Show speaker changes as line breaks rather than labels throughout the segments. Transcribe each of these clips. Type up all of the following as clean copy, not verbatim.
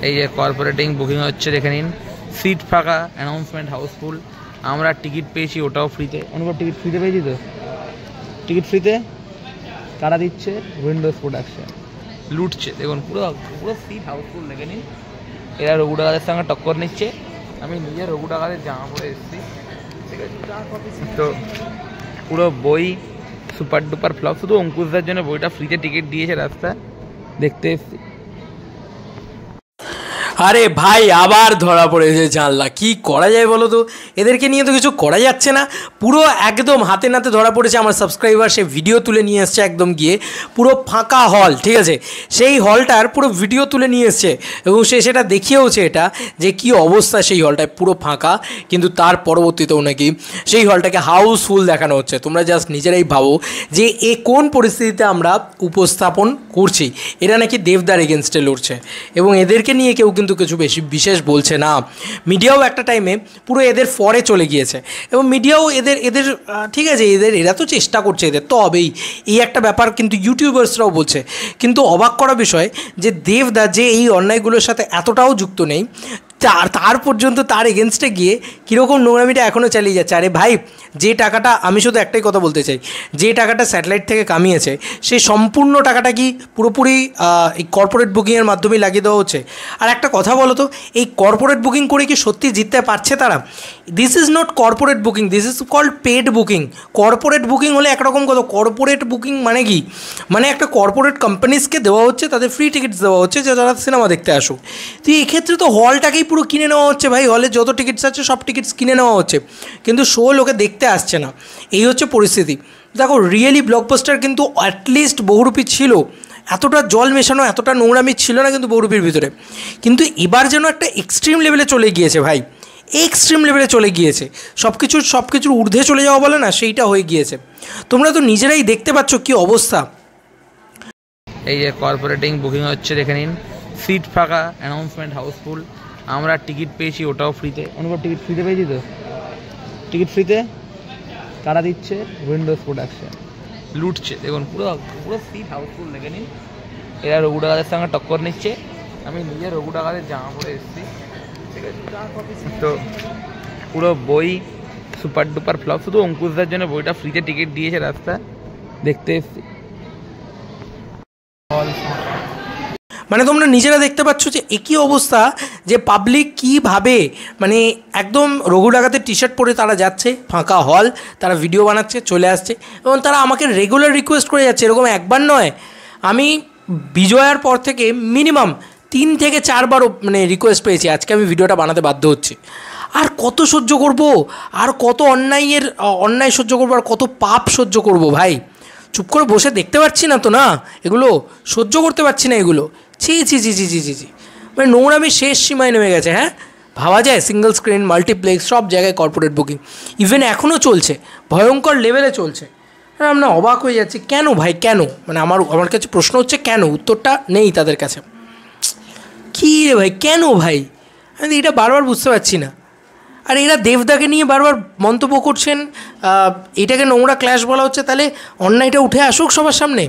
এই যে corporating booking হচ্ছে, দেখে নিন। সিট ফাঁকা, অ্যানাউন্সমেন্ট হাউসফুল। আমরা টিকিট পেয়েছি, ওটাও ফ্রিতে। অনুভব টিকিট ফ্রিতে পেয়েছি তো? টিকিট ফ্রিতে কারা দিচ্ছে? Windows production. লুটছে দেখুন, পুরো পুরো সিট হাউসফুল, দেখে নিন। এরা রঘু ডাকাতের সঙ্গে টক্কর নিচ্ছে। আমি নিজে রঘু ডাকাতের জামা পরে এসেছি, ঠিক আছে? তো পুরো বই সুপার ডুপার ফ্লপ। শুধু অঙ্কুশদার জন্য বইটা ফ্রিতে টিকিট দিয়েছে, রাস্তা দেখতে এসেছি।
আরে ভাই আবার ধরা পড়েছে জানলা, কি করা যায় বলো তো? এদেরকে নিয়ে তো কিছু করা যাচ্ছে না। পুরো একদম হাতে নাতে ধরা পড়েছে। আমার সাবস্ক্রাইবার সে ভিডিও তুলে নিয়ে এসছে, একদম গিয়ে পুরো ফাঁকা হল, ঠিক আছে? সেই হলটার পুরো ভিডিও তুলে নিয়ে এসছে এবং সে সেটা দেখিয়েওছে এটা যে কি অবস্থা সেই হলটায়, পুরো ফাঁকা। কিন্তু তার পরবর্তীতেও নাকি সেই হলটাকে হাউসফুল দেখানো হচ্ছে। তোমরা জাস্ট নিজেরাই ভাবো যে এ কোন পরিস্থিতিতে আমরা উপস্থাপন করছি। এরা নাকি দেবদার এগেনস্টে লড়ছে এবং এদেরকে নিয়ে কেউ কিন্তু কিছু বেশি বিশেষ বলছে না। মিডিয়াও একটা টাইমে পুরো এদের ফরে চলে গিয়েছে এবং মিডিয়াও এদের ঠিক আছে, এরা তো চেষ্টা করছে, এদের তো হবেই, এই একটা ব্যাপার কিন্তু ইউটিউবার্সরাও বলছে। কিন্তু অবাক করা বিষয় যে দেবদা যে এই অন্যায়গুলোর সাথে এতটাও যুক্ত নেই, তার পর্যন্ত তার এগেনস্টে গিয়ে কীরকম নোংরামিটা এখনও চালিয়ে যাচ্ছে। আরে ভাই, যে টাকাটা, আমি শুধু একটাই কথা বলতে চাই, যে টাকাটা স্যাটেলাইট থেকে কামিয়েছে সেই সম্পূর্ণ টাকাটা কি পুরোপুরি এই কর্পোরেট বুকিংয়ের মাধ্যমেই লাগিয়ে দেওয়া হচ্ছে? আর একটা কথা বলো তো, এই কর্পোরেট বুকিং করে কি সত্যি জিততে পারছে তারা? This is not corporate booking, this is called paid booking. Corporate booking হলে একরকম কথা, কর্পোরেট বুকিং মানে কি? মানে একটা কর্পোরেট কোম্পানিজকে দেওয়া হচ্ছে, তাদের ফ্রি টিকিটস দেওয়া হচ্ছে যে যারা সিনেমা দেখতে আসুক। তো এক্ষেত্রে তো হলটাকেই পুরো কিনে নেওয়া হচ্ছে ভাই। হলে যত টিকিটস আছে সব টিকিটস কিনে নেওয়া হচ্ছে, কিন্তু শো লোকে দেখতে আসছে না। এই হচ্ছে পরিস্থিতি। দেখো, রিয়েলি ব্লকবাস্টার কিন্তু অ্যাটলিস্ট বহুরূপী ছিল, এতটা জল মেশানো, এতটা নোংরামি ছিল না কিন্তু বহুরূপীর ভিতরে। কিন্তু এবার যেন একটা এক্সট্রিম লেভেলে চলে গিয়েছে ভাই, এক্সট্রিম লেভেলে চলে গিয়েছে। সব কিছুর ঊর্ধ্বে চলে যাওয়া বলে না, সেইটা হয়ে গিয়েছে। তোমরা তো নিজেরাই দেখতে পাচ্ছ কী অবস্থা।
এই যে কর্পোরেটিং বুকিং হচ্ছে, দেখে নিন। সিট ফাঁকা, অ্যানাউন্সমেন্ট হাউসফুল। আমরা টিকিট পেয়েছি, ওটাও ফ্রিতে। অনুভব টিকিট ফ্রিতে পেয়েছি তো? টিকিট ফ্রিতে কারা দিচ্ছে? Windows production. লুটছে দেখুন, পুরো পুরো সিট হাউসফুল, দেখে নিন। এরা রঘু ডাকাতের সঙ্গে টক্কর নিচ্ছে। আমি নিজে রঘু ডাকাতের জামা পরে এসেছি, ঠিক আছে? তো পুরো বই সুপার ডুপার ফ্লপ। শুধু অঙ্কুশদার জন্য বইটা ফ্রিতে টিকিট দিয়েছে, রাস্তা দেখতে এসেছি।
মানে তোমরা নিজেরা দেখতে পাচ্ছ যে একই অবস্থা, যে পাবলিক কীভাবে মানে একদম রঘু ডাকাতের টি শার্ট পরে তারা যাচ্ছে, ফাঁকা হল, তারা ভিডিও বানাচ্ছে, চলে আসছে এবং তারা আমাকে রেগুলার রিকোয়েস্ট করে যাচ্ছে। এরকম একবার নয়, আমি বিজয়ার পর থেকে মিনিমাম 3 থেকে 4 বার মানে রিকোয়েস্ট পেয়েছি। আজকে আমি ভিডিওটা বানাতে বাধ্য হচ্ছি। আর কত সহ্য করব, আর কত অন্যায় সহ্য করবো, আর কত পাপ সহ্য করব ভাই? চুপ করে বসে দেখতে পাচ্ছি না তো, না এগুলো সহ্য করতে পারছি না এগুলো। ছি ছি ছি ছি ছি ছি ছি মানে নোংরামি শেষ সীমায় নেমে গেছে। হ্যাঁ, ভাবা যায় সিঙ্গল স্ক্রিন, মাল্টিপ্লেক্স সব জায়গায় কর্পোরেট বুকিং ইভেন এখনও চলছে, ভয়ঙ্কর লেভেলে চলছে। আমরা অবাক হয়ে যাচ্ছি, কেন ভাই, কেন? মানে আমার কাছে প্রশ্ন হচ্ছে কেন, উত্তরটা নেই তাদের কাছে। কী রে ভাই, কেন ভাই? আমি এটা বারবার বুঝতে পারছি না। আর এরা দেবদাকে নিয়ে বারবার মন্তব্য করছেন, এটাকে নোংরা ক্ল্যাশ বলা হচ্ছে। তাহলে অন্যায়টা উঠে আসুক সবার সামনে।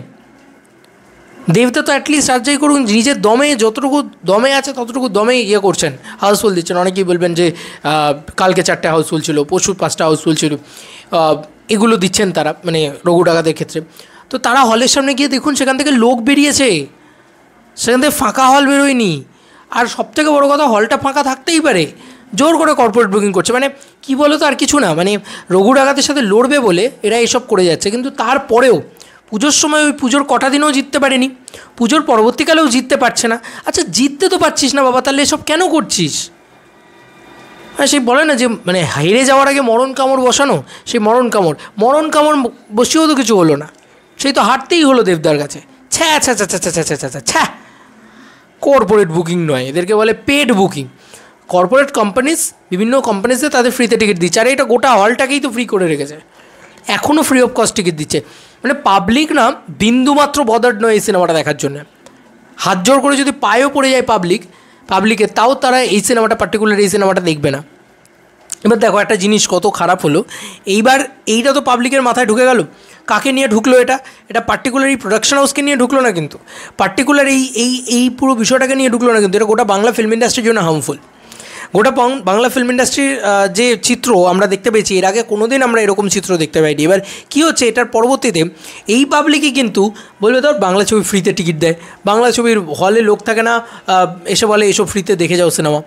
দেবদা তো অ্যাটলিস্ট রাজ্যই করুন, নিজের দমে যতটুকু দমে আছে ততটুকু দমে ইয়ে করছেন, হাউসফুল দিচ্ছেন। অনেকেই বলবেন যে কালকে 4টে হাউসফুল ছিল, পরশু 5টা হাউসফুল ছিল, এগুলো দিচ্ছেন তারা, মানে রঘু ডাকাতের ক্ষেত্রে। তো তারা হলের সামনে গিয়ে দেখুন, সেখান থেকে লোক বেরিয়েছে, সেখান থেকে ফাঁকা হল বেরোয়নি। আর সবথেকে বড়ো কথা, হলটা ফাঁকা থাকতেই পারে, জোর করে কর্পোরেট বুকিং করছে। মানে কী বলো তো, আর কিছু না, মানে রঘু ডাকাতের সাথে লড়বে বলে এরা এইসব করে যাচ্ছে। কিন্তু তারপরেও পুজোর সময় ওই পুজোর কটা দিনেও জিততে পারেনি, পুজোর পরবর্তীকালেও জিততে পারছে না। আচ্ছা, জিততে তো পারছিস না বাবা, তাহলে এসব কেন করছিস? হ্যাঁ, সেই বলে না যে মানে হেরে যাওয়ার আগে মরণ কামড় বসানো, সেই মরণ কামড় বসিয়েও তো কিছু হলো না, সেই তো হারতেই হলো দেবদার কাছে। ছ্যা ছ্যা ছ্যা ছ্যা ছ্যা ছ্যা ছ্যা ছ্যা। কর্পোরেট বুকিং নয়, এদেরকে বলে পেড বুকিং। কর্পোরেট কোম্পানিজ বিভিন্ন কোম্পানিজে তাদের ফ্রিতে টিকিট দিচ্ছে, আর এটা গোটা হলটাকেই তো ফ্রি করে রেখেছে, এখনও ফ্রি অফ কস্ট টিকিট দিচ্ছে। মানে পাবলিক না বিন্দুমাত্র বদার্ড নয় এই সিনেমাটা দেখার জন্য। হাত জোর করে যদি পায়েও পড়ে যায় পাবলিকের, তাও তারা এই সিনেমাটা পার্টিকুলার এই সিনেমাটা দেখবে না। এবার দেখো একটা জিনিস কত খারাপ হলো, এইবার এইটা তো পাবলিকের মাথায় ঢুকে গেল। কাকে নিয়ে ঢুকলো এটা পার্টিকুলার এই প্রোডাকশন হাউসকে নিয়ে ঢুকলো না, কিন্তু পার্টিকুলার এই পুরো বিষয়টাকে নিয়ে ঢুকলো না, কিন্তু এটা গোটা বাংলা ফিল্ম ইন্ডাস্ট্রির জন্য হার্মফুল। গোটা বাংলা ফিল্ম ইন্ডাস্ট্রির যে চিত্র আমরা দেখতে পেয়েছি, এর আগে কোনো দিন আমরা এরকম চিত্র দেখতে পাইনি। এবার কী হচ্ছে, এটার পরবর্তীতে এই পাবলিকই কিন্তু বলবে ধর বাংলা ছবি ফ্রিতে টিকিট দেয়, বাংলা ছবির হলে লোক থাকে না, এসে বলে এসব ফ্রিতে দেখে যাও সিনেমা,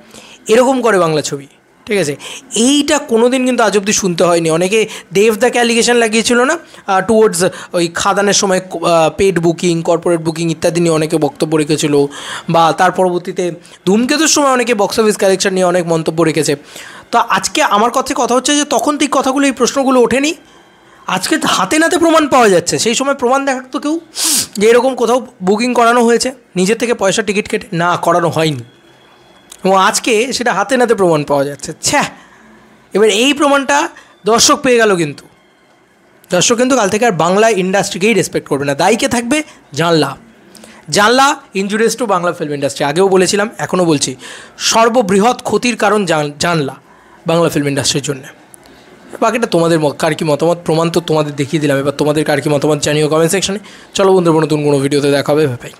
এরকম করে বাংলা ছবি। ঠিক আছে, এইটা কোনো দিন কিন্তু আজ অব্দি শুনতে হয়নি। অনেকে দেবদাকে অ্যালিগেশন লাগিয়েছিল না টুয়ার্ডস ওই খাদানের সময় পেড বুকিং, কর্পোরেট বুকিং ইত্যাদি নিয়ে অনেকে বক্তব্য রেখেছিল, বা তার পরবর্তীতে ধূমকেতুর সময় অনেকে বক্স অফিস কালেকশন নিয়ে অনেক মন্তব্য রেখেছে। তো আজকে আমার কথা হচ্ছে যে তখন তো এই কথাগুলো, এই প্রশ্নগুলো ওঠেনি, আজকে হাতে নাতে প্রমাণ পাওয়া যাচ্ছে। সেই সময় প্রমাণ দেখাতো কেউ যে এরকম কোথাও বুকিং করানো হয়েছে নিজের থেকে পয়সা টিকিট কেটে? না, করানো হয়নি, এবং আজকে সেটা হাতে নাতে প্রমাণ পাওয়া যাচ্ছে। এবার এই প্রমাণটা দর্শক পেয়ে গেল, কিন্তু দর্শক কিন্তু কাল থেকে আর বাংলা ইন্ডাস্ট্রিকেই রেসপেক্ট করবে না। দায়ীকে থাকবে জানলা injurious two Bangla film industry. আগেও বলেছিলাম, এখনও বলছি, সর্ববৃহৎ ক্ষতির কারণ জানলা বাংলা ফিল্ম ইন্ডাস্ট্রির জন্য। বাকিটা তোমাদের কার কী মতামত, প্রমাণ তো তোমাদের দেখিয়ে দিলাম। এবার তোমাদের কার কী মতামত জানিও কমেন্ট সেকশনে। চলো বন্ধুরা, নতুন কোনো ভিডিওতে দেখা হবে, ভাই।